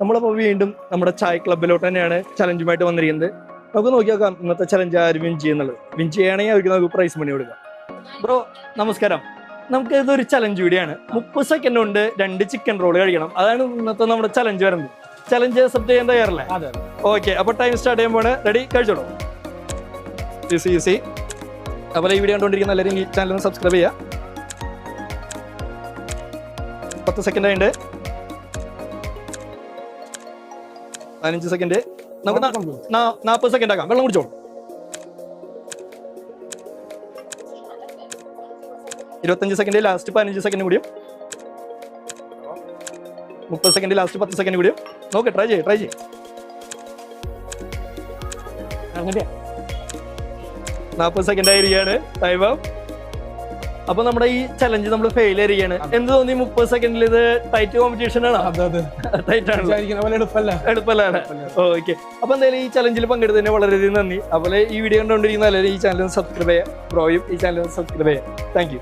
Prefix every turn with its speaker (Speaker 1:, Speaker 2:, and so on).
Speaker 1: നമ്മളപ്പോൾ വീണ്ടും നമ്മുടെ ചായ ക്ലബിലോട്ട് തന്നെയാണ് ചലഞ്ചുമായിട്ട് വന്നിരിക്കുന്നത്. നമുക്ക് നോക്കി നോക്കാം ഇന്നത്തെ ചലഞ്ച് ആര് വിൻ ചെയ്യുന്നുള്ളത്. വിൻ ചെയ്യുകയാണെങ്കിൽ അവർക്ക് നമുക്ക് പ്രൈസ് മണി കൊടുക്കാം. ബ്രോ നമസ്കാരം. നമുക്ക് ഇതൊരു ചലഞ്ച് വീഡിയോയാണ്. 30 സെക്കൻഡ് കൊണ്ട് 2 ചിക്കൻ റോൾ കഴിക്കണം. അതാണ് ഇന്നത്തെ നമ്മുടെ ചലഞ്ച് വരുന്നത്. ചലഞ്ച് അക്സെപ്റ്റ് ചെയ്യാൻ തയ്യാറല്ലേ? ഓക്കെ, അപ്പൊ ടൈം സ്റ്റാർട്ട് ചെയ്യുമ്പോൾ റെഡി? കഴിച്ചോളൂ. ഈസി. അതുപോലെ ഈ വീഡിയോ കണ്ടുകൊണ്ടിരിക്കുന്ന എല്ലാവരും ഈ ചാനൽ ഒന്ന് സബ്സ്ക്രൈബ് ചെയ്യുക. 10 സെക്കൻഡ് ആയിട്ട് 15 സെക്കൻഡ്. നമുക്ക് 40 സെക്കൻഡ് ആക്കാം. വെള്ളം കുടിച്ചോളൂ. 25 സെക്കൻഡ് ലാസ്റ്റ് 15 സെക്കൻഡ് കൂടിയും 30 സെക്കൻഡ് ലാസ്റ്റ് 10 സെക്കൻഡ് കൂടിയും. നോക്ക്, ട്രൈ ചെയ്യ്. അങ്ങനെ 40 സെക്കൻഡ് ആയിരിക്കുകയാണ് ടൈം. അപ്പൊ നമ്മുടെ ഈ ചലഞ്ച് നമ്മൾ ഫെയിൽ ആയിരിക്കുകയാണ്. എന്ത് തോന്നി? 30 സെക്കൻഡിൽ ഇത് ടൈറ്റ് കോമ്പറ്റീഷൻ ആണ്. ടൈറ്റ് ആണ്, എളുപ്പല്ലാണ്. ഓക്കെ, അപ്പൊ എന്തായാലും ഈ ചലഞ്ചിൽ പങ്കെടുത്തതിന് വളരെയധികം നന്ദി. അതുപോലെ ഈ വീഡിയോ കണ്ടുകൊണ്ടിരിക്കുന്ന എല്ലാവരും ഈ ചാനൽ സബ്സ്ക്രൈബ് ചെയ്യാം. ബ്രോയും ഈ ചാനൽ സബ്സ്ക്രൈബ് ചെയ്യാം. Thank you.